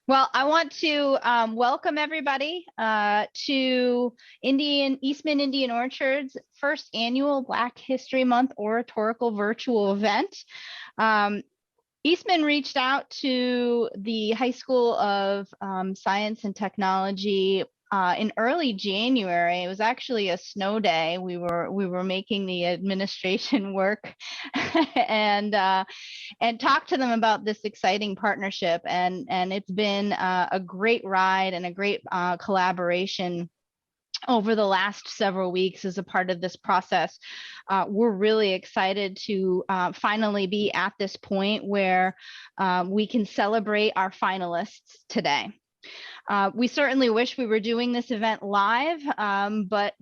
Well, I want to welcome everybody to Eastman Indian Orchard's first annual Black History Month Oratorical virtual event. Eastman reached out to the High School of Science and Technology in early January. It was actually a snow day. We were making the administration work and talk to them about this exciting partnership. And it's been a great ride and a great collaboration over the last several weeks as a part of this process. We're really excited to finally be at this point where we can celebrate our finalists today. We certainly wish we were doing this event live, but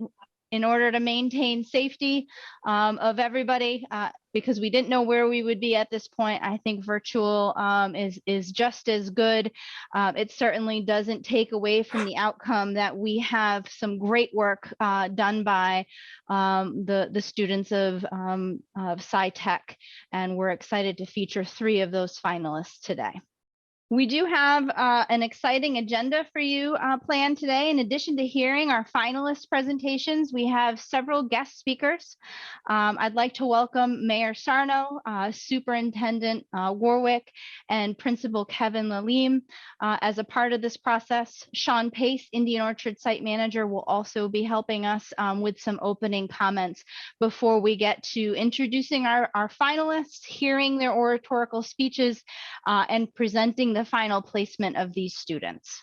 in order to maintain safety of everybody, because we didn't know where we would be at this point, I think virtual is just as good. It certainly doesn't take away from the outcome that we have some great work done by the students of SciTech, and we're excited to feature 3 of those finalists today. We do have an exciting agenda for you planned today. In addition to hearing our finalist presentations, we have several guest speakers. I'd like to welcome Mayor Sarno, Superintendent Warwick, and Principal Kevin Lalime. As a part of this process, Shawn Pace, Indian Orchard Site Manager, will also be helping us with some opening comments before we get to introducing our finalists, hearing their oratorical speeches, and presenting the final placement of these students.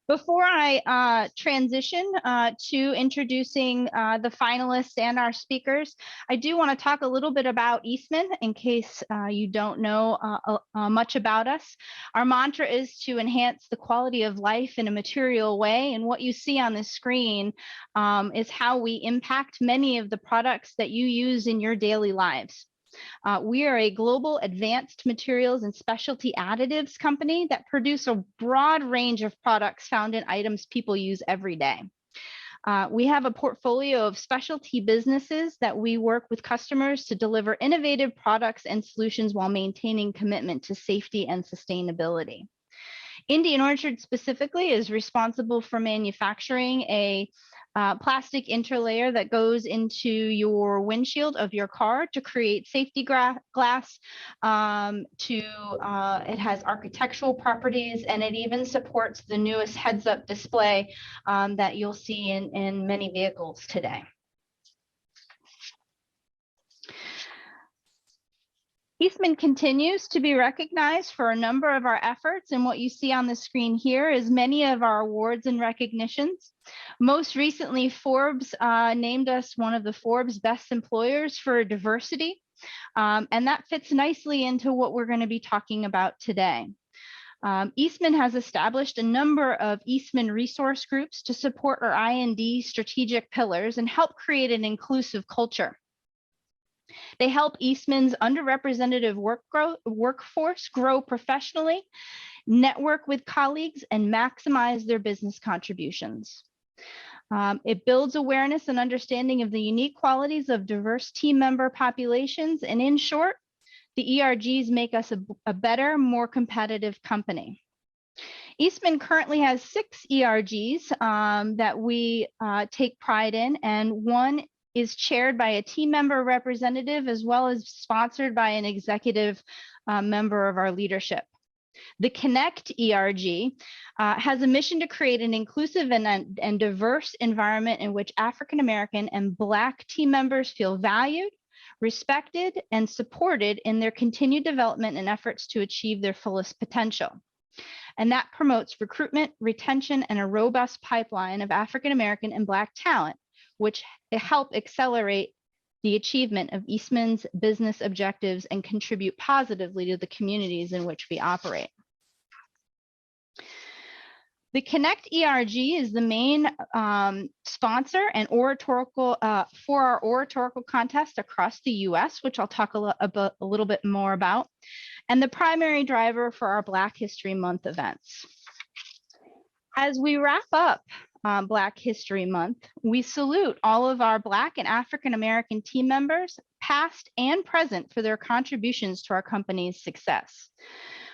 Before I transition to introducing the finalists and our speakers, I do want to talk a little bit about Eastman in case you don't know much about us. Our mantra is to enhance the quality of life in a material way, and what you see on the screen is how we impact many of the products that you use in your daily lives. We are a global advanced materials and specialty additives company that produce a broad range of products found in items people use every day. We have a portfolio of specialty businesses that we work with customers to deliver innovative products and solutions while maintaining commitment to safety and sustainability. Indian Orchard specifically is responsible for manufacturing a plastic interlayer that goes into your windshield of your car to create safety glass. It has architectural properties, and it even supports the newest heads-up display that you'll see in many vehicles today. Eastman continues to be recognized for a number of our efforts, and what you see on the screen here is many of our awards and recognitions. Most recently, Forbes named us one of the Forbes Best Employers for Diversity, and that fits nicely into what we're going to be talking about today. Eastman has established a number of Eastman resource groups to support our I&D strategic pillars and help create an inclusive culture. They help Eastman's underrepresented workforce grow professionally, network with colleagues, and maximize their business contributions. It builds awareness and understanding of the unique qualities of diverse team member populations, and in short, the ERGs make us a better, more competitive company. Eastman currently has 6 ERGs that we take pride in, and one is chaired by a team member representative as well as sponsored by an executive member of our leadership. The Connect ERG has a mission to create an inclusive and diverse environment in which African American and Black team members feel valued, respected, and supported in their continued development and efforts to achieve their fullest potential. And that promotes recruitment, retention, and a robust pipeline of African American and Black talent, which help accelerate the achievement of Eastman's business objectives and contribute positively to the communities in which we operate. The Connect ERG is the main sponsor and oratorical for our oratorical contest across the US, which I'll talk a little bit more about, and the primary driver for our Black History Month events. As we wrap up Black History Month, we salute all of our Black and African American team members, past and present, for their contributions to our company's success.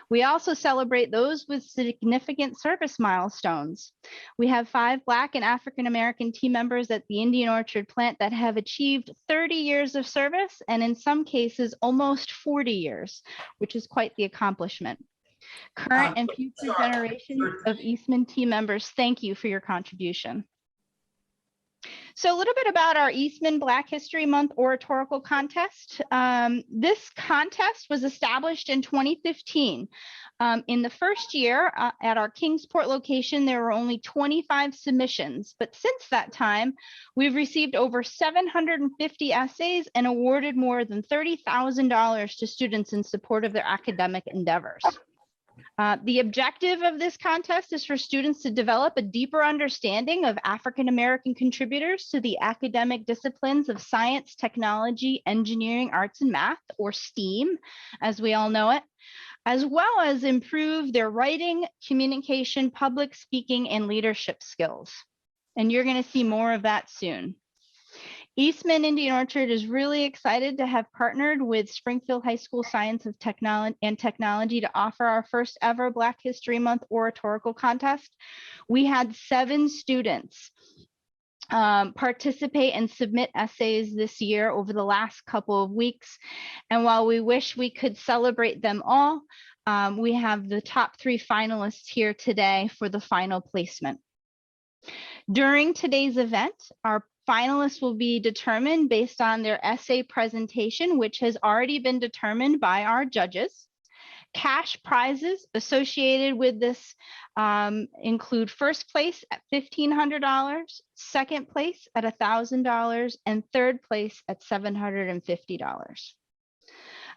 We also celebrate those with significant service milestones. We have 5 Black and African American team members at the Indian Orchard plant that have achieved 30 years of service, and in some cases, almost 40 years, which is quite the accomplishment. Current and future generations of Eastman team members, thank you for your contribution. So a little bit about our Eastman Black History Month Oratorical Contest. This contest was established in 2015. In the first year at our Kingsport location, there were only 25 submissions, but since that time, we've received over 750 essays and awarded more than $30,000 to students in support of their academic endeavors. The objective of this contest is for students to develop a deeper understanding of African American contributors to the academic disciplines of science, technology, engineering, arts, and math, or STEAM, as we all know it, as well as improve their writing, communication, public speaking, and leadership skills. And you're going to see more of that soon. Eastman Indian Orchard is really excited to have partnered with Springfield High School Science of Technology to offer our first ever Black History Month Oratorical Contest. We had 7 students participate and submit essays this year over the last couple of weeks. And while we wish we could celebrate them all, we have the top 3 finalists here today for the final placement. During today's event, our finalists will be determined based on their essay presentation, which has already been determined by our judges. Cash prizes associated with this include first place at $1,500, second place at $1,000, and third place at $750.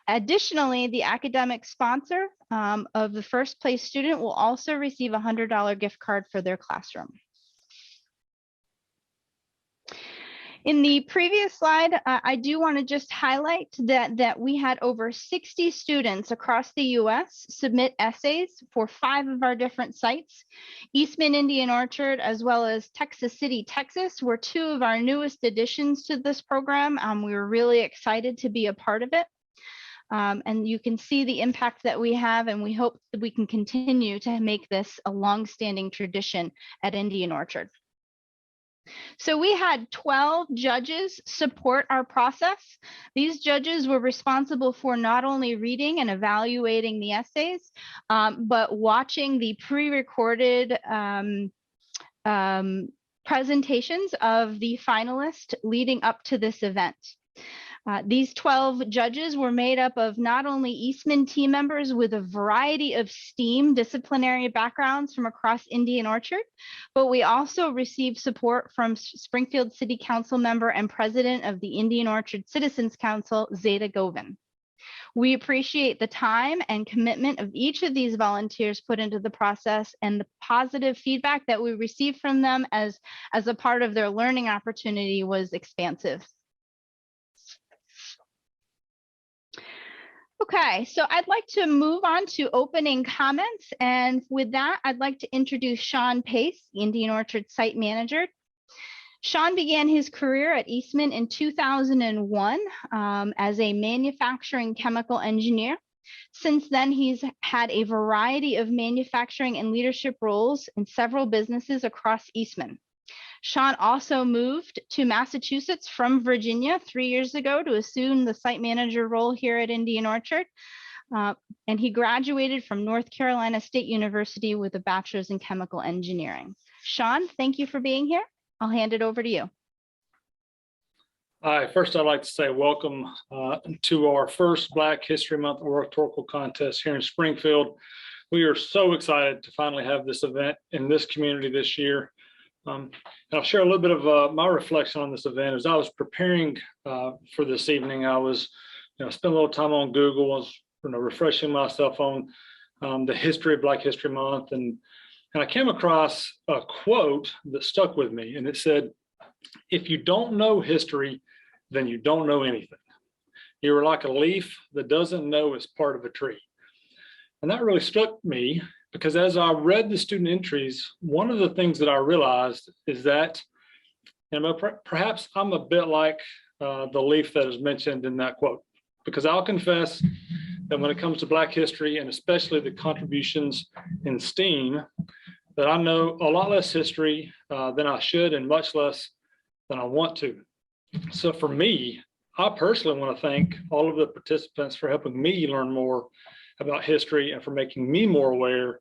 Additionally, the academic sponsor of the first place student will also receive a $100 gift card for their classroom. In the previous slide, I do want to just highlight that we had over 60 students across the US submit essays for 5 of our different sites. Eastman Indian Orchard, as well as Texas City, Texas, were 2 of our newest additions to this program. We were really excited to be a part of it. And you can see the impact that we have, and we hope that we can continue to make this a long-standing tradition at Indian Orchard. So we had 12 judges support our process. These judges were responsible for not only reading and evaluating the essays, but watching the pre-recorded presentations of the finalists leading up to this event. These 12 judges were made up of not only Eastman team members with a variety of STEAM disciplinary backgrounds from across Indian Orchard, but we also received support from Springfield City Council member and president of the Indian Orchard Citizens Council, Zeta Govin. We appreciate the time and commitment of each of these volunteers put into the process, and the positive feedback that we received from them as a part of their learning opportunity was expansive. Okay, so I'd like to move on to opening comments. And with that, I'd like to introduce Shawn Pace, Indian Orchard Site Manager. Shawn began his career at Eastman in 2001 as a manufacturing chemical engineer. Since then, he's had a variety of manufacturing and leadership roles in several businesses across Eastman. Shawn also moved to Massachusetts from Virginia 3 years ago to assume the site manager role here at Indian Orchard. And he graduated from North Carolina State University with a bachelor's in chemical engineering. Shawn, thank you for being here. I'll hand it over to you. Hi, first I'd like to say welcome to our first Black History Month Oratorical Contest here in Springfield. We are so excited to finally have this event in this community this year. And I'll share a little bit of my reflection on this event. As I was preparing for this evening, I was, spent a little time on Google, was refreshing myself on the history of Black History Month, and I came across a quote that stuck with me, and it said, "If you don't know history, then you don't know anything. You are like a leaf that doesn't know it's part of a tree." And that really struck me, because as I read the student entries, one of the things that I realized is that, perhaps I'm a bit like the leaf that is mentioned in that quote, because I'll confess that when it comes to Black history, and especially the contributions in STEAM, that I know a lot less history than I should and much less than I want to. So for me, I personally want to thank all of the participants for helping me learn more about history and for making me more aware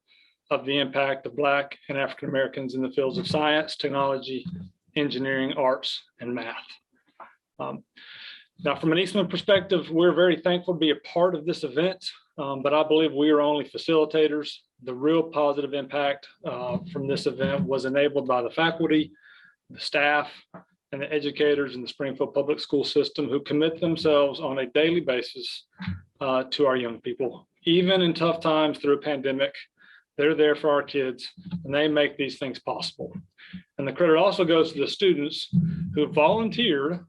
of the impact of Black and African Americans in the fields of science, technology, engineering, arts, and math. Now, from an Eastman perspective, we're very thankful to be a part of this event, but I believe we are only facilitators. The real positive impact from this event was enabled by the faculty, the staff, and the educators in the Springfield public school system who commit themselves on a daily basis to our young people. Even in tough times through a pandemic, they're there for our kids and they make these things possible. And the credit also goes to the students who volunteered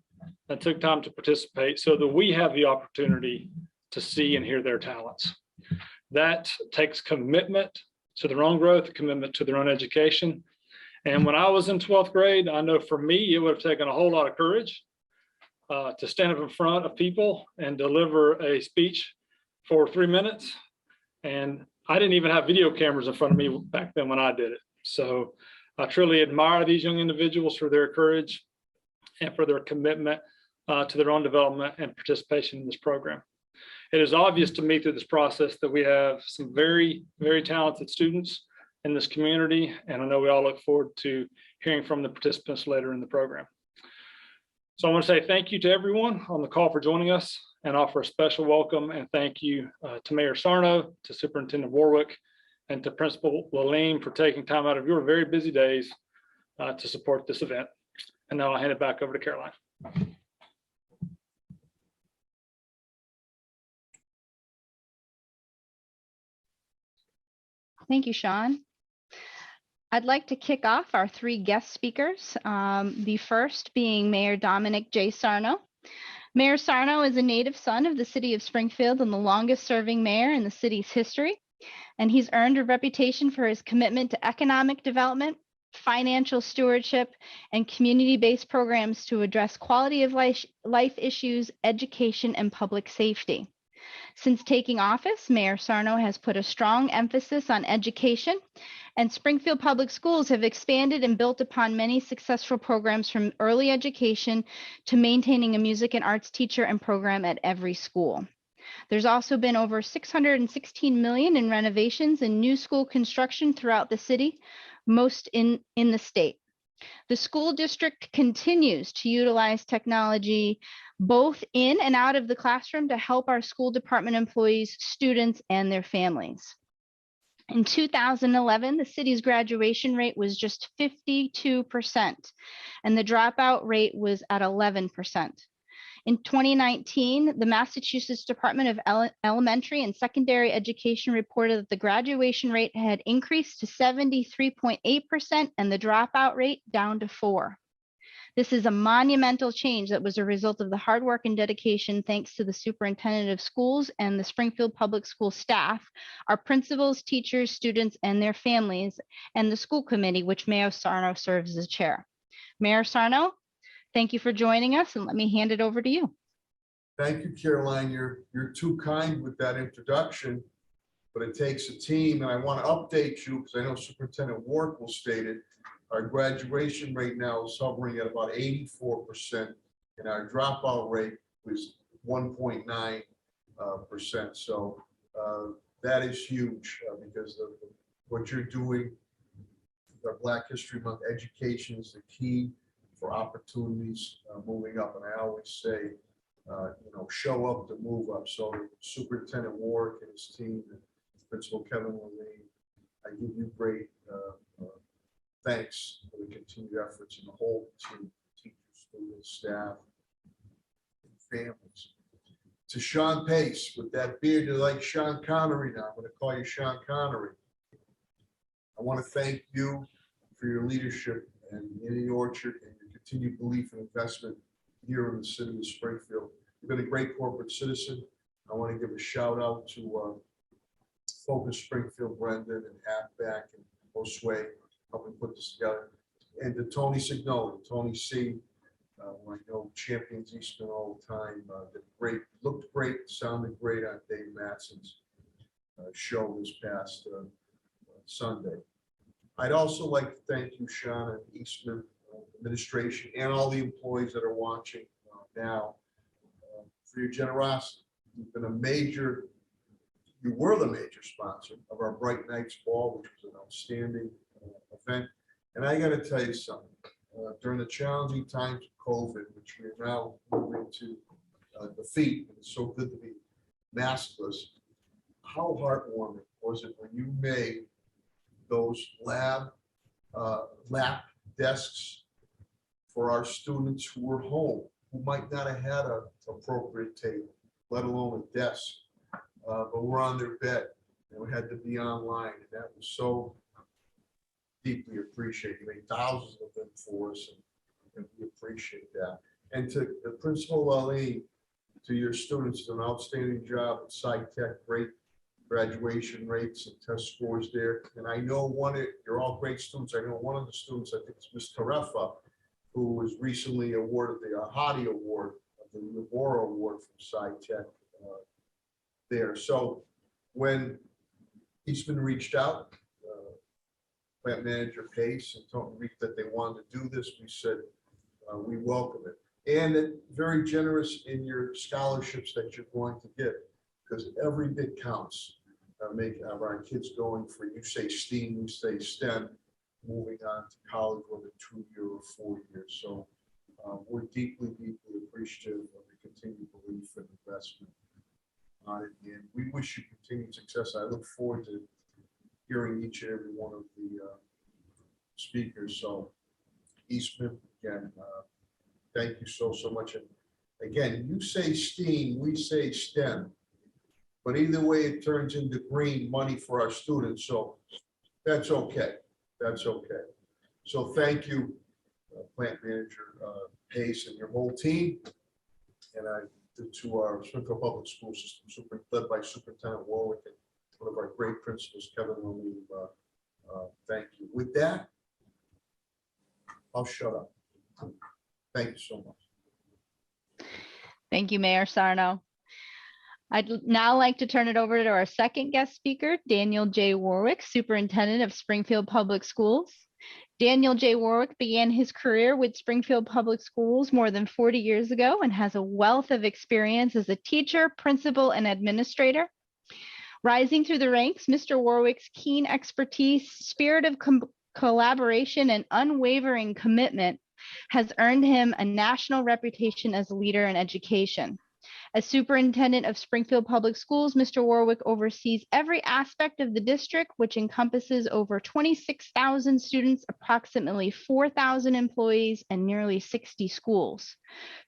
and took time to participate so that we have the opportunity to see and hear their talents. That takes commitment to their own growth, commitment to their own education. And when I was in 12th grade, I know for me, it would have taken a whole lot of courage to stand up in front of people and deliver a speech for 3 minutes. And I didn't even have video cameras in front of me back then when I did it. So I truly admire these young individuals for their courage and for their commitment to their own development and participation in this program. It is obvious to me through this process that we have some very, very talented students in this community, and I know we all look forward to hearing from the participants later in the program. So I want to say thank you to everyone on the call for joining us and offer a special welcome and thank you to Mayor Sarno, to Superintendent Warwick, and to Principal Lalime for taking time out of your very busy days to support this event. And now I'll hand it back over to Caroline. Thank you, Shawn. I'd like to kick off our 3 guest speakers, the first being Mayor Dominic J. Sarno. Mayor Sarno is a native son of the city of Springfield and the longest serving mayor in the city's history. And he's earned a reputation for his commitment to economic development, financial stewardship, and community-based programs to address quality of life issues, education, and public safety. Since taking office, Mayor Sarno has put a strong emphasis on education, and Springfield Public Schools have expanded and built upon many successful programs from early education to maintaining a music and arts teacher and program at every school. There's also been over $616 million in renovations and new school construction throughout the city, most in the state. The school district continues to utilize technology both in and out of the classroom to help our school department employees, students, and their families. In 2011, the city's graduation rate was just 52%, and the dropout rate was at 11%. In 2019, the Massachusetts Department of Elementary and Secondary Education reported that the graduation rate had increased to 73.8% and the dropout rate down to 4%. This is a monumental change that was a result of the hard work and dedication thanks to the superintendent of schools and the Springfield Public School staff, our principals, teachers, students, and their families, and the school committee, which Mayor Sarno serves as chair. Mayor Sarno, thank you for joining us, and let me hand it over to you. Thank you, Caroline. You're too kind with that introduction, but it takes a team, and I want to update you because I know Superintendent Warwick will state it. Our graduation rate now is hovering at about 84%, and our dropout rate was 1.9%. So that is huge because of what you're doing. Our Black History Month education is the key for opportunities moving up, and I always say, show up to move up. So Superintendent Warwick and his team, and Principal Kevin Lalime, I give you great thanks for the continued efforts and the whole team, teachers, students, staff, and families. To Shawn Pace, with that beard, you're like Sean Connery now. I'm going to call you Sean Connery. I want to thank you for your leadership and in the orchard and your continued belief and investment here in the city of Springfield. You've been a great corporate citizen. I want to give a shout out to Focus Springfield, Brendan, and Halfback and Josue, helping put this together, and to Tony Signoli, Tony C, I know champions Eastman all the time. Did great, looked great, sounded great on Dave Matson's show this past Sunday. I'd also like to thank you, Shawn, and Eastman administration and all the employees that are watching now for your generosity. You've been a major, you were the major sponsor of our Bright Nights Ball, which was an outstanding event. And I got to tell you something, during the challenging times of COVID, which we are now moving to defeat, and it's so good to be maskless, how heartwarming was it when you made those lap desks for our students who were home, who might not have had an appropriate table, let alone a desk, but were on their bed and we had to be online, and that was so deeply appreciated. You made thousands of them for us, and we appreciate that. And to the Principal Lalime, to your students, an outstanding job at SciTech, great graduation rates and test scores there. And I know you're all great students. I know one of the students, I think it's Ms. Tarefa, who was recently awarded the Hadi Award, the Labora Award from SciTech there. So when Eastman reached out, plant manager Pace, and told me that they wanted to do this, we said we welcome it. And very generous in your scholarships that you're going to give, because every bit counts. Make our kids going for, you say STEAM, we say STEM, moving on to college, whether 2 year or 4 years. So we're deeply, deeply appreciative of the continued belief and investment on it. And we wish you continued success. I look forward to hearing each and every one of the speakers. So Eastman, again, thank you so much. And again, you say STEAM, we say STEM. But either way, it turns into green money for our students. So that's okay. That's okay. So thank you, Plant Manager Pace and your whole team. And to our Springfield Public School System, led by Superintendent Warwick and one of our great principals, Kevin Lalime. Thank you. With that, I'll shut up. Thank you so much. Thank you, Mayor Sarno. I'd now like to turn it over to our second guest speaker, Daniel J. Warwick, Superintendent of Springfield Public Schools. Daniel J. Warwick began his career with Springfield Public Schools more than 40 years ago and has a wealth of experience as a teacher, principal, and administrator. Rising through the ranks, Mr. Warwick's keen expertise, spirit of collaboration, and unwavering commitment has earned him a national reputation as a leader in education. As superintendent of Springfield Public Schools, Mr. Warwick oversees every aspect of the district, which encompasses over 26,000 students, approximately 4,000 employees, and nearly 60 schools.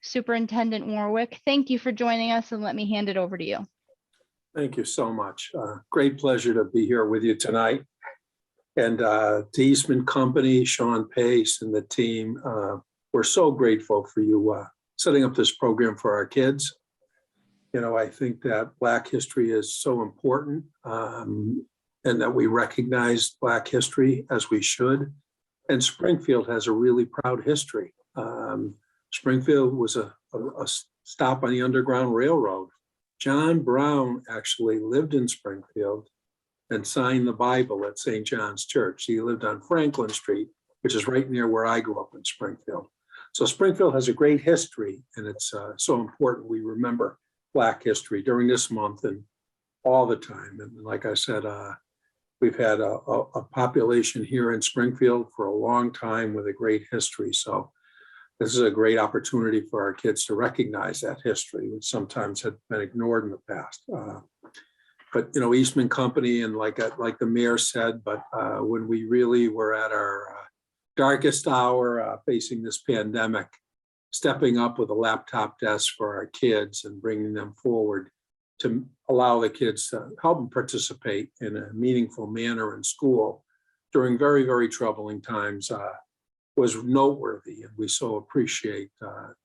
Superintendent Warwick, thank you for joining us, and let me hand it over to you. Thank you so much. Great pleasure to be here with you tonight. And to Eastman Company, Shawn Pace, and the team, we're so grateful for you setting up this program for our kids. You know, I think that Black history is so important, and that we recognize Black history as we should. And Springfield has a really proud history. Springfield was a stop on the Underground Railroad. John Brown actually lived in Springfield and signed the Bible at St. John's Church. He lived on Franklin Street, which is right near where I grew up in Springfield. So Springfield has a great history, and it's so important we remember Black history during this month and all the time. And like I said, we've had a population here in Springfield for a long time with a great history. So this is a great opportunity for our kids to recognize that history, which sometimes had been ignored in the past. But you know, Eastman Company, and like the mayor said, but when we really were at our darkest hour facing this pandemic, stepping up with a laptop desk for our kids and bringing them forward to allow the kids to help them participate in a meaningful manner in school during very, very troubling times was noteworthy. And we so appreciate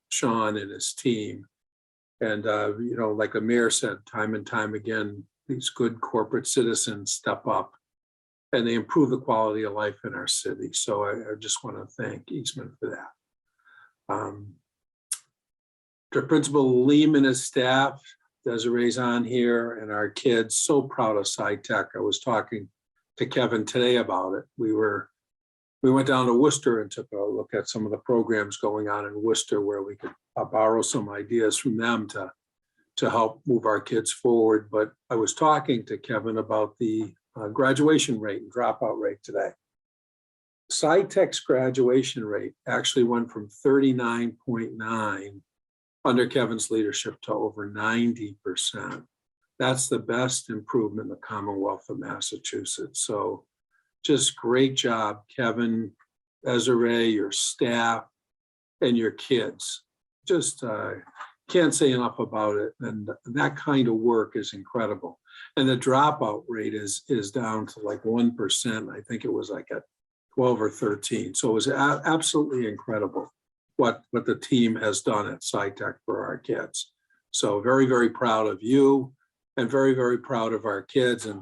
Shawn and his team. And, you know, like the mayor said, time and time again, these good corporate citizens step up and they improve the quality of life in our city. So I just want to thank Eastman for that. to Principal Lalime and his staff, Desiree's on here, and our kids, so proud of SciTech. I was talking to Kevin today about it. We went down to Worcester and took a look at some of the programs going on in Worcester where we could borrow some ideas from them to help move our kids forward. But I was talking to Kevin about the graduation rate and dropout rate today. SciTech's graduation rate actually went from 39.9 under Kevin's leadership to over 90%. That's the best improvement in the Commonwealth of Massachusetts. So just great job, Kevin, Desiree, your staff, and your kids. Just can't say enough about it. And that kind of work is incredible. And the dropout rate is down to like 1%. I think it was like at 12 or 13. So it was absolutely incredible what the team has done at SciTech for our kids. So very, very proud of you and very, very proud of our kids. And,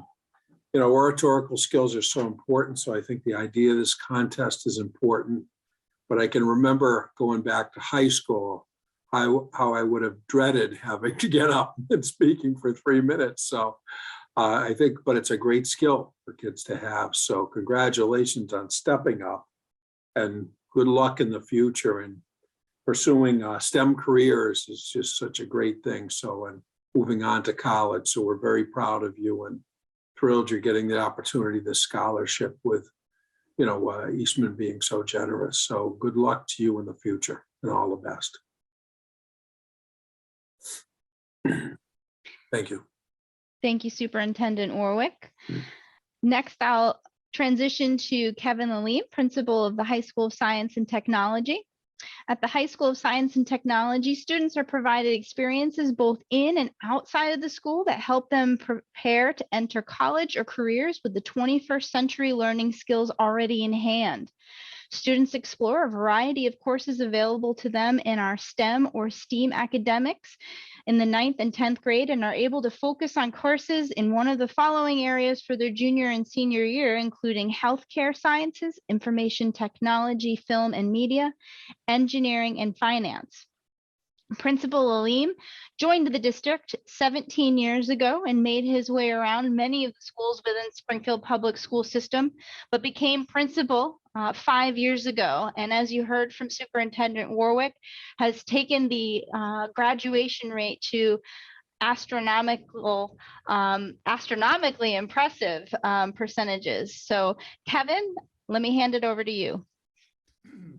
you know, oratorical skills are so important. So I think the idea of this contest is important. But I can remember going back to high school, how I would have dreaded having to get up and speaking for 3 minutes. So I think, but it's a great skill for kids to have. So congratulations on stepping up and good luck in the future. And pursuing STEM careers is just such a great thing. So, and moving on to college. So we're very proud of you and thrilled you're getting the opportunity, the scholarship with, you know, Eastman being so generous. So good luck to you in the future and all the best. Thank you. Thank you, Superintendent Warwick. Next, I'll transition to Kevin Lalime, Principal of the High School of Science and Technology. At the High School of Science and Technology, students are provided experiences both in and outside of the school that help them prepare to enter college or careers with the 21st century learning skills already in hand. Students explore a variety of courses available to them in our STEM or STEAM academics in the 9th and 10th grade and are able to focus on courses in one of the following areas for their junior and senior year, including healthcare sciences, information technology, film and media, engineering, and finance. Principal Lalime joined the district 17 years ago and made his way around many of the schools within Springfield Public School System, but became principal 5 years ago. And as you heard from Superintendent Warwick, has taken the graduation rate to astronomically impressive percentages. So Kevin, let me hand it over to you.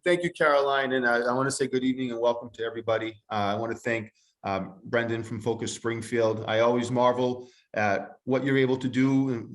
Thank you, Caroline. And I want to say good evening and welcome to everybody. I want to thank Brendan from Focus Springfield. I always marvel at what you're able to do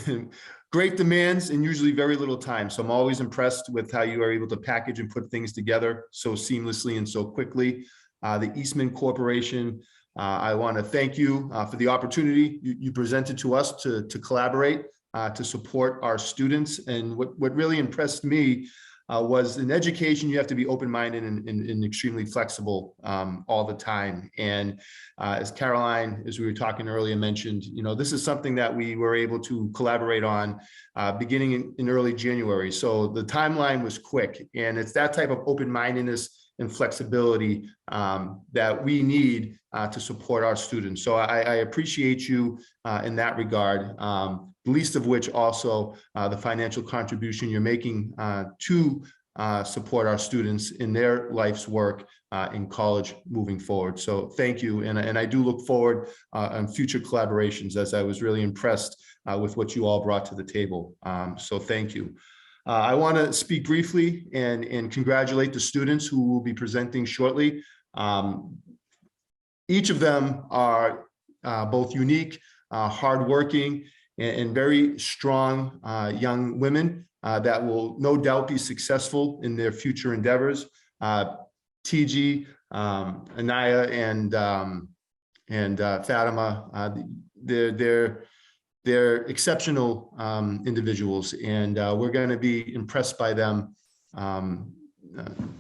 and great demands and usually very little time. So I'm always impressed with how you are able to package and put things together so seamlessly and so quickly. The Eastman Corporation, I want to thank you for the opportunity you presented to us to collaborate, to support our students. And what really impressed me was in education, you have to be open-minded and extremely flexible all the time. And as Caroline, as we were talking earlier, mentioned, you know, this is something that we were able to collaborate on beginning in early January. So the timeline was quick, and it's that type of open-mindedness and flexibility that we need to support our students. So I appreciate you in that regard. Least of which also the financial contribution you're making to support our students in their life's work in college moving forward. So thank you. And I do look forward on future collaborations, as I was really impressed with what you all brought to the table. So thank you. I want to speak briefly and congratulate the students who will be presenting shortly. Each of them are both unique, hardworking, and very strong young women that will no doubt be successful in their future endeavors. TG, Anaya, and Fatima, they're exceptional individuals, and we're going to be impressed by them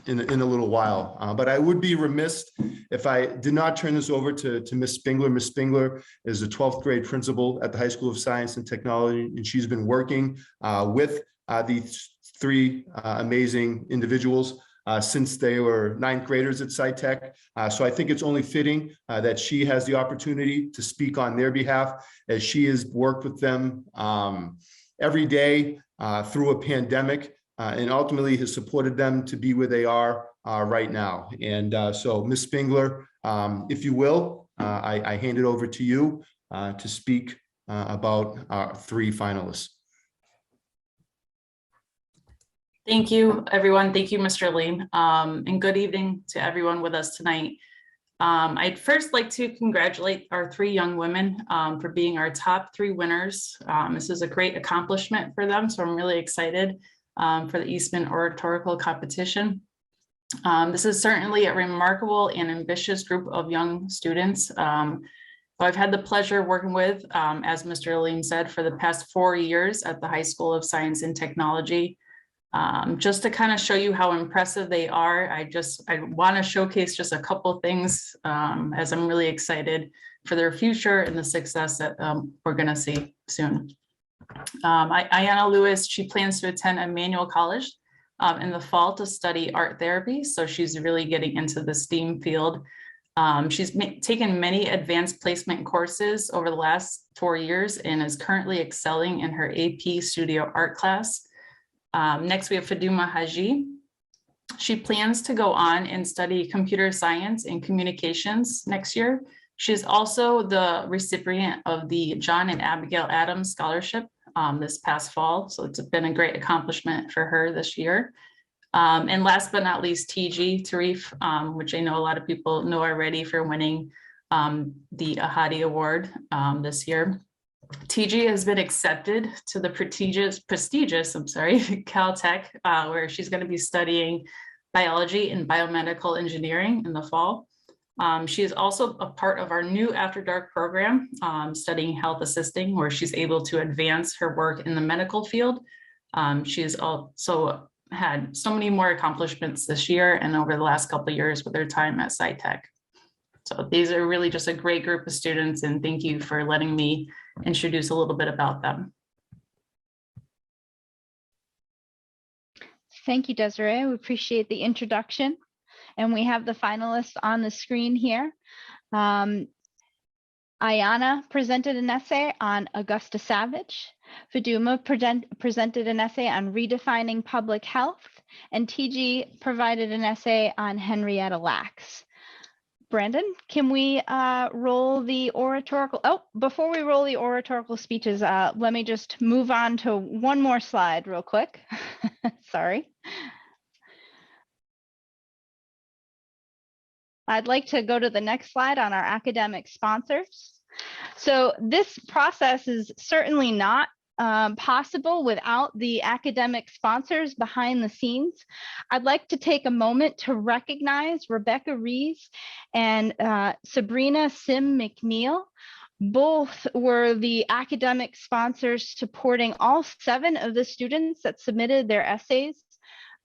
in a little while. But I would be remiss if I did not turn this over to Ms. Spingler. Ms. Spingler is the 12th grade principal at the High School of Science and Technology, and she's been working with these three amazing individuals since they were ninth graders at SciTech. So I think it's only fitting that she has the opportunity to speak on their behalf, as she has worked with them every day through a pandemic, and ultimately has supported them to be where they are right now. And so Ms. Spingler, if you will, I hand it over to you to speak about our 3 finalists. Thank you, everyone. Thank you, Mr. Lalime, and good evening to everyone with us tonight. I'd first like to congratulate our 3 young women for being our top 3 winners. This is a great accomplishment for them, so I'm really excited for the Eastman Oratorical competition. This is certainly a remarkable and ambitious group of young students who I've had the pleasure of working with, as Mr. Lalime said, for the past 4 years at the High School of Science and Technology. Just to kind of show you how impressive they are, I want to showcase just a couple things, as I'm really excited for their future and the success that we're going to see soon. Ayanna Lewis, she plans to attend Emmanuel College in the fall to study art therapy. So she's really getting into the STEAM field. She's taken many advanced placement courses over the last 4 years and is currently excelling in her AP Studio Art class. Next, we have Faduma Haji. She plans to go on and study computer science and communications next year. She's also the recipient of the John and Abigail Adams Scholarship this past fall. So it's been a great accomplishment for her this year. And last but not least, TG Tarif, which I know a lot of people know already for winning the Ahadi Award this year. TG has been accepted to the prestigious Caltech, where she's going to be studying biology and biomedical engineering in the fall. She is also a part of our new After Dark program, studying health assisting, where she's able to advance her work in the medical field. She's also had so many more accomplishments this year and over the last couple of years with her time at SciTech. So these are really just a great group of students, and thank you for letting me introduce a little bit about them. Thank you, Desiree. We appreciate the introduction. And we have the finalists on the screen here. Ayanna presented an essay on Augusta Savage. Faduma presented an essay on redefining public health, and TG provided an essay on Henrietta Lacks. Brandon, can we roll the oratorical? Oh, before we roll the oratorical speeches, let me just move on to one more slide real quick. Sorry. I'd like to go to the next slide on our academic sponsors. So this process is certainly not possible without the academic sponsors behind the scenes. I'd like to take a moment to recognize Rebecca Rees and Sabrina Sim McNeil. Both were the academic sponsors supporting all 7 of the students that submitted their essays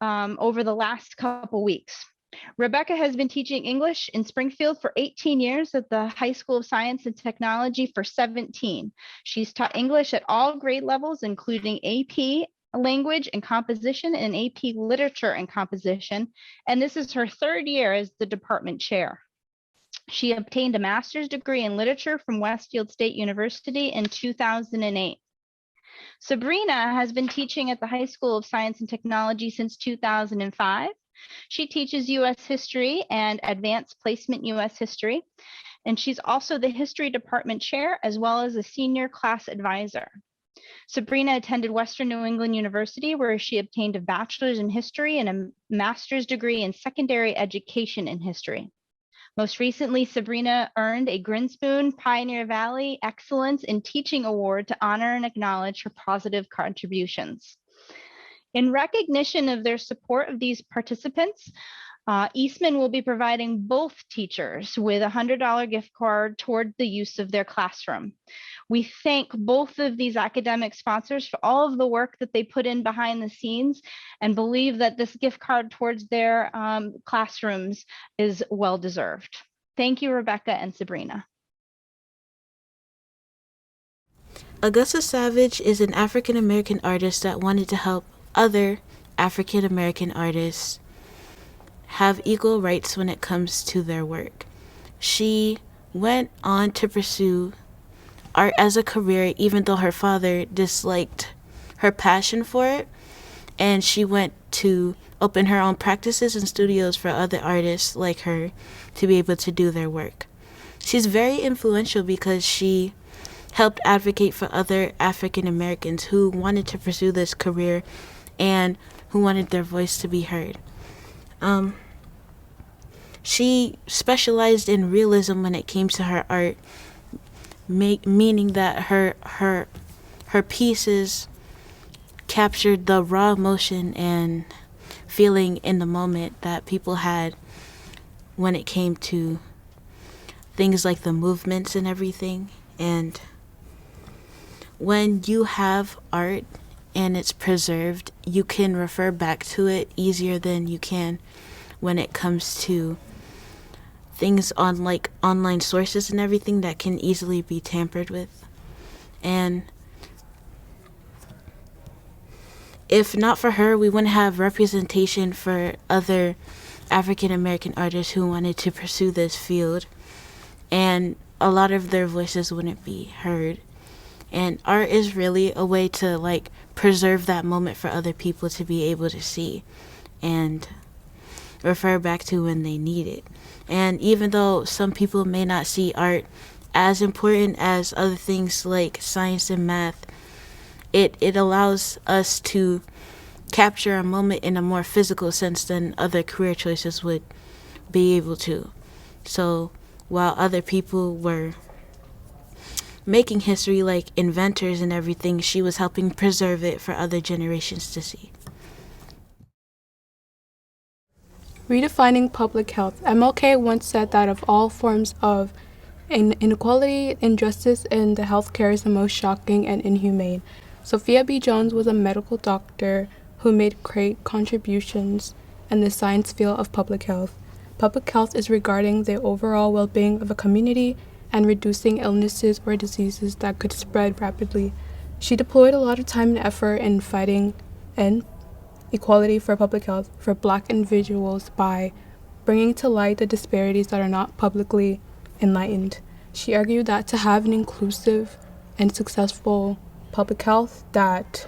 over the last couple weeks. Rebecca has been teaching English in Springfield for 18 years at the High School of Science and Technology for 17. She's taught English at all grade levels, including AP Language and Composition and AP Literature and Composition, and this is her 3rd year as the department chair. She obtained a master's degree in literature from Westfield State University in 2008. Sabrina has been teaching at the High School of Science and Technology since 2005. She teaches U.S. History and Advanced Placement U.S. History, and she's also the History Department Chair as well as a Senior Class Advisor. Sabrina attended Western New England University, where she obtained a bachelor's in history and a master's degree in secondary education in history. Most recently, Sabrina earned a Grinspoon Pioneer Valley Excellence in Teaching Award to honor and acknowledge her positive contributions. In recognition of their support of these participants, Eastman will be providing both teachers with a $100 gift card toward the use of their classroom. We thank both of these academic sponsors for all of the work that they put in behind the scenes and believe that this gift card towards their classrooms is well deserved. Thank you, Rebecca and Sabrina. Augusta Savage is an African-American artist that wanted to help other African-American artists. have equal rights when it comes to their work. She went on to pursue art as a career, even though her father disliked her passion for it, and she went to open her own practices and studios for other artists like her to be able to do their work. She's very influential because she helped advocate for other African Americans who wanted to pursue this career and who wanted their voice to be heard. She specialized in realism when it came to her art, meaning that her pieces captured the raw emotion and feeling in the moment that people had when it came to things like the movements and everything. And when you have art and it's preserved, you can refer back to it easier than you can when it comes to things on like online sources and everything that can easily be tampered with. And if not for her, we wouldn't have representation for other African American artists who wanted to pursue this field, and a lot of their voices wouldn't be heard. And art is really a way to like preserve that moment for other people to be able to see and refer back to when they need it. And even though some people may not see art as important as other things like science and math, it allows us to capture a moment in a more physical sense than other career choices would be able to. So while other people were making history like inventors and everything, she was helping preserve it for other generations to see. Redefining public health. MLK once said that of all forms of inequality, injustice in the healthcare is the most shocking and inhumane. Sophie B Jones was a medical doctor who made great contributions in the science field of public health. Public health is regarding the overall well-being of a community and reducing illnesses or diseases that could spread rapidly. She deployed a lot of time and effort in fighting equality for public health for Black individuals by bringing to light the disparities that are not publicly enlightened. She argued that to have an inclusive and successful public health, that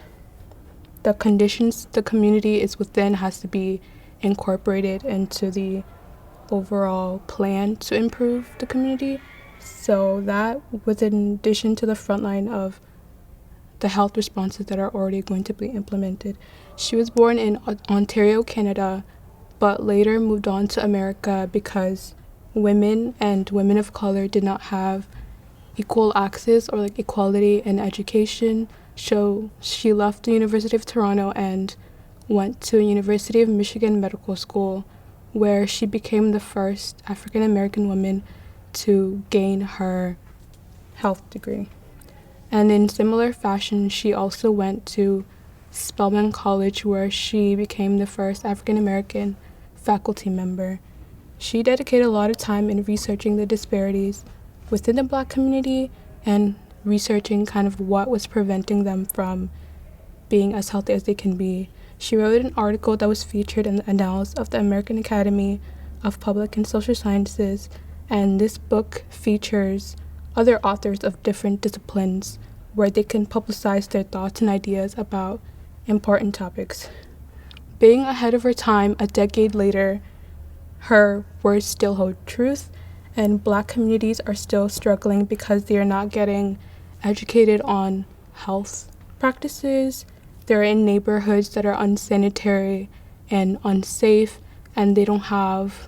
the conditions the community is within has to be incorporated into the overall plan to improve the community. So that was in addition to the front line of the health responses that are already going to be implemented. She was born in Ontario, Canada, but later moved on to America because women and women of color did not have equal access or like equality in education. So she left the University of Toronto and went to University of Michigan Medical School, where she became the first African American woman to gain her health degree. And in similar fashion, she also went to Spelman College, where she became the first African American faculty member. She dedicated a lot of time in researching the disparities within the Black community and researching kind of what was preventing them from being as healthy as they can be. She wrote an article that was featured in the Annals of the American Academy of Public and Social Sciences, and this book features other authors of different disciplines where they can publicize their thoughts and ideas about important topics. Being ahead of her time a decade later, her words still hold truth, and Black communities are still struggling because they are not getting educated on health practices. They're in neighborhoods that are unsanitary and unsafe, and they don't have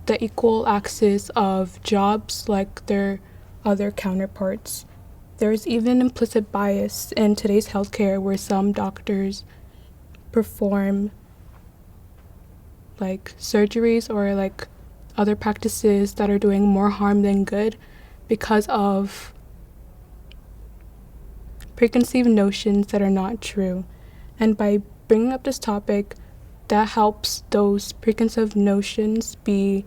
the equal access of jobs like their other counterparts. There's even implicit bias in today's healthcare where some doctors perform like surgeries or like other practices that are doing more harm than good because of preconceived notions that are not true. And by bringing up this topic, that helps those preconceived notions be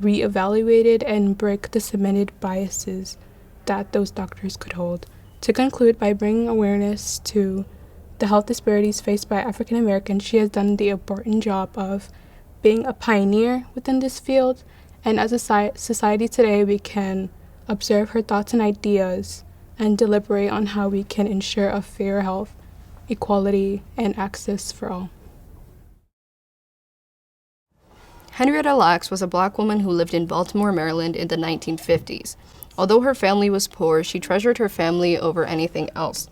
reevaluated and break the cemented biases that those doctors could hold. To conclude, by bringing awareness to the health disparities faced by African Americans, she has done the important job of being a pioneer within this field. And as a society today, we can observe her thoughts and ideas and deliberate on how we can ensure a fair health, equality, and access for all. Henrietta Lacks was a Black woman who lived in Baltimore, Maryland in the 1950s. Although her family was poor, she treasured her family over anything else.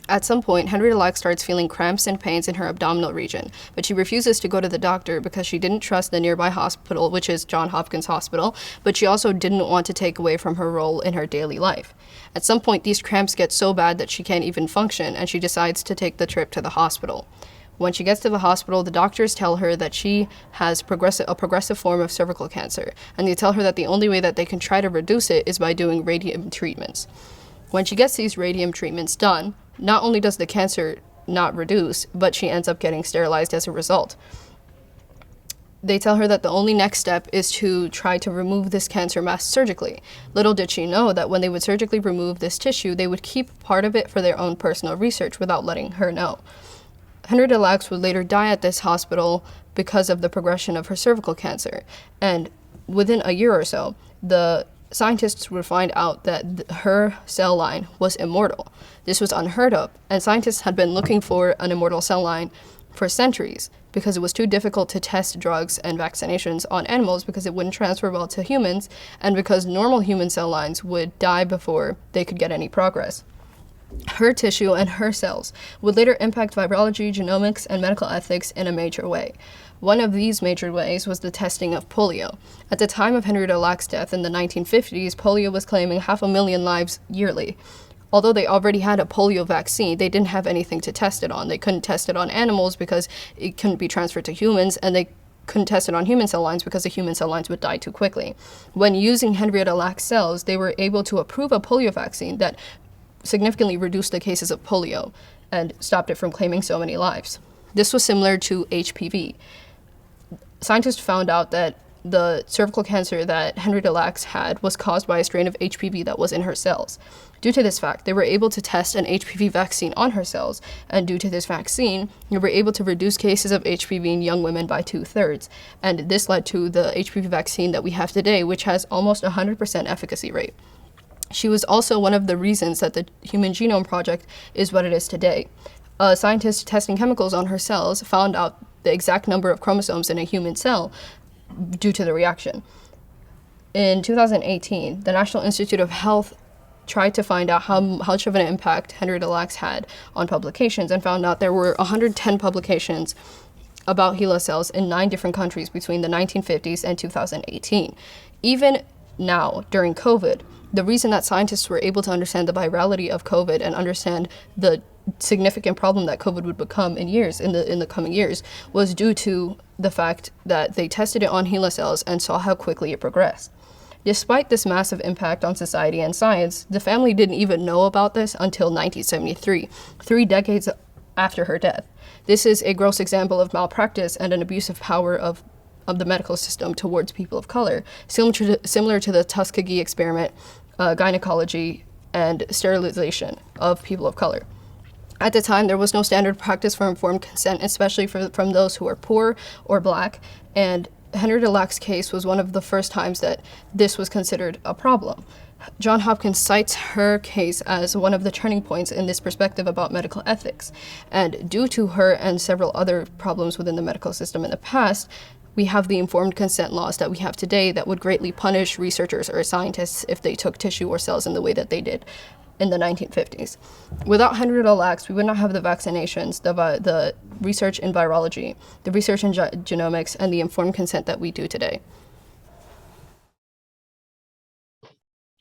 At some point, Henrietta Lacks starts feeling cramps and pains in her abdominal region, but she refuses to go to the doctor because she didn't trust the nearby hospital, which is Johns Hopkins Hospital, but she also didn't want to take away from her role in her daily life. At some point, these cramps get so bad that she can't even function, and she decides to take the trip to the hospital. When she gets to the hospital, the doctors tell her that she has a progressive form of cervical cancer, and they tell her that the only way that they can try to reduce it is by doing radium treatments. When she gets these radium treatments done, not only does the cancer not reduce, but she ends up getting sterilized as a result. They tell her that the only next step is to try to remove this cancer mass surgically. Little did she know that when they would surgically remove this tissue, they would keep part of it for their own personal research without letting her know. Henrietta Lacks would later die at this hospital because of the progression of her cervical cancer. And within a year or so, the scientists would find out that her cell line was immortal. This was unheard of, and scientists had been looking for an immortal cell line for centuries because it was too difficult to test drugs and vaccinations on animals because it wouldn't transfer well to humans, and because normal human cell lines would die before they could get any progress. Her tissue and her cells would later impact virology, genomics, and medical ethics in a major way. One of these major ways was the testing of polio. At the time of Henrietta Lacks' death in the 1950s, polio was claiming 500,000 lives yearly. Although they already had a polio vaccine, they didn't have anything to test it on. They couldn't test it on animals because it couldn't be transferred to humans, and they couldn't test it on human cell lines because the human cell lines would die too quickly. When using Henrietta Lacks cells, they were able to approve a polio vaccine that significantly reduced the cases of polio and stopped it from claiming so many lives. This was similar to HPV. Scientists found out that the cervical cancer that Henrietta Lacks had was caused by a strain of HPV that was in her cells. Due to this fact, they were able to test an HPV vaccine on her cells, and due to this vaccine, they were able to reduce cases of HPV in young women by 2/3. And this led to the HPV vaccine that we have today, which has almost 100% efficacy rate. She was also one of the reasons that the Human Genome Project is what it is today. A scientist testing chemicals on her cells found out the exact number of chromosomes in a human cell due to the reaction. In 2018, the National Institute of Health tried to find out how much of an impact Henrietta Lacks had on publications, and found out there were 110 publications about HeLa cells in 9 different countries between the 1950s and 2018. Even now, during COVID, the reason that scientists were able to understand the virality of COVID and understand the significant problem that COVID would become in the coming years was due to the fact that they tested it on HeLa cells and saw how quickly it progressed. Despite this massive impact on society and science, the family didn't even know about this until 1973, 3 decades after her death. This is a gross example of malpractice and an abuse of power of the medical system towards people of color, similar to the Tuskegee experiment, gynecology, and sterilization of people of color. At the time, there was no standard practice for informed consent, especially from those who are poor or Black, and Henrietta Lacks' case was one of the first times that this was considered a problem. Johns Hopkins cites her case as one of the turning points in this perspective about medical ethics, and due to her and several other problems within the medical system in the past, we have the informed consent laws that we have today that would greatly punish researchers or scientists if they took tissue or cells in the way that they did in the 1950s. Without Henrietta Lacks, we would not have the vaccinations, the research in virology, the research in genomics, and the informed consent that we do today.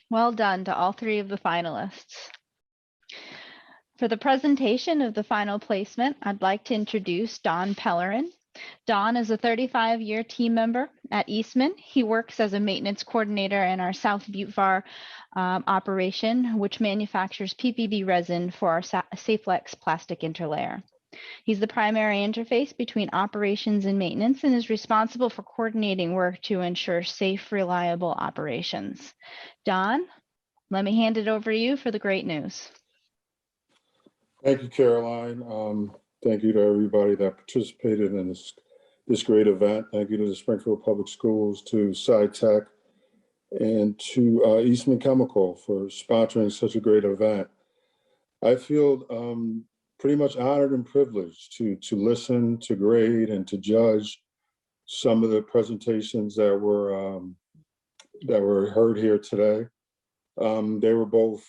Well done to all 3 of the finalists. For the presentation of the final placement, I'd like to introduce Don Pellerin. Don is a 35-year team member at Eastman. He works as a maintenance coordinator in our South Butte VAR operation, which manufactures PPB resin for our Saflex plastic interlayer. He's the primary interface between operations and maintenance and is responsible for coordinating work to ensure safe, reliable operations. Don, let me hand it over to you for the great news. Thank you, Caroline. Thank you to everybody that participated in this great event. Thank you to the Springfield Public Schools, to SciTech, and to Eastman Chemical for sponsoring such a great event. I feel pretty much honored and privileged to listen, to grade, and to judge some of the presentations that were heard here today. They were both,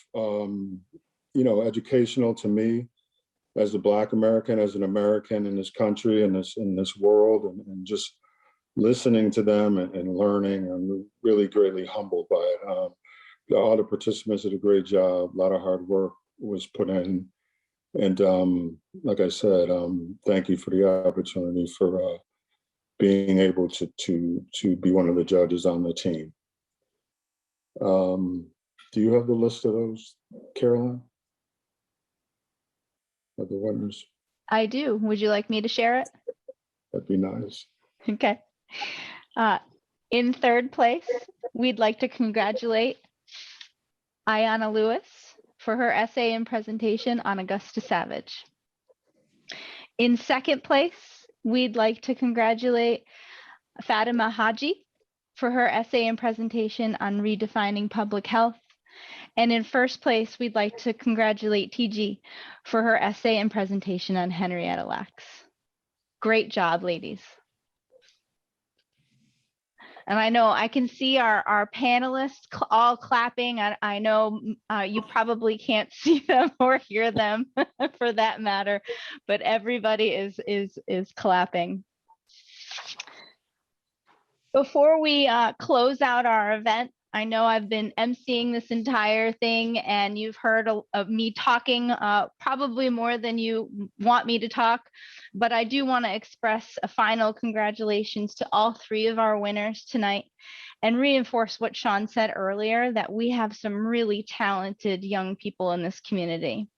educational to me as a Black American, as an American in this country, in this world, and just listening to them and learning. I'm really greatly humbled by it. All the participants did a great job. A lot of hard work was put in. And like I said, thank you for the opportunity for being able to be one of the judges on the team. Do you have the list of those, Caroline? Of the winners? I do. Would you like me to share it? That'd be nice. Okay. In third place, we'd like to congratulate Ayanna Lewis for her essay and presentation on Augusta Savage. In second place, we'd like to congratulate Fatima Haji for her essay and presentation on redefining public health. And in first place, we'd like to congratulate TG for her essay and presentation on Henrietta Lacks. Great job, ladies. And I know I can see our panelists all clapping. I know you probably can't see them or hear them for that matter, but everybody is clapping. Before we close out our event, I know I've been emceeing this entire thing, and you've heard of me talking probably more than you want me to talk, but I do want to express a final congratulations to all three of our winners tonight and reinforce what Shawn said earlier, that we have some really talented young people in this community.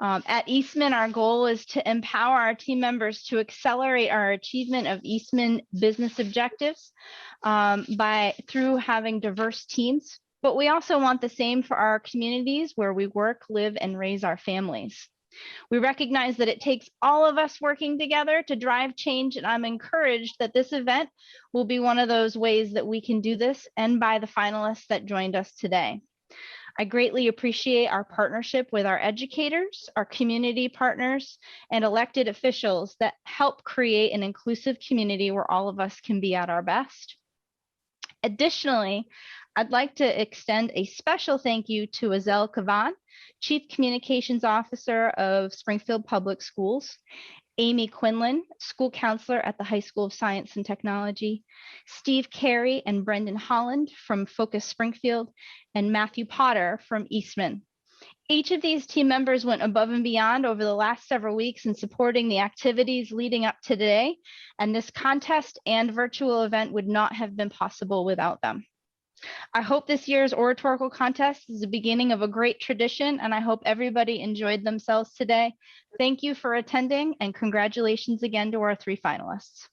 At Eastman, our goal is to empower our team members to accelerate our achievement of Eastman business objectives through having diverse teams, but we also want the same for our communities where we work, live, and raise our families. We recognize that it takes all of us working together to drive change, and I'm encouraged that this event will be one of those ways that we can do this, and by the finalists that joined us today. I greatly appreciate our partnership with our educators, our community partners, and elected officials that help create an inclusive community where all of us can be at our best. Additionally, I'd like to extend a special thank you to Azel Kavan, Chief Communications Officer of Springfield Public Schools, Amy Quinlan, School Counselor at the High School of Science and Technology, Steve Carey and Brendan Holland from Focus Springfield, and Matthew Potter from Eastman. Each of these team members went above and beyond over the last several weeks in supporting the activities leading up to today, and this contest and virtual event would not have been possible without them. I hope this year's Oratorical contest is the beginning of a great tradition, and I hope everybody enjoyed themselves today. Thank you for attending, and congratulations again to our three finalists.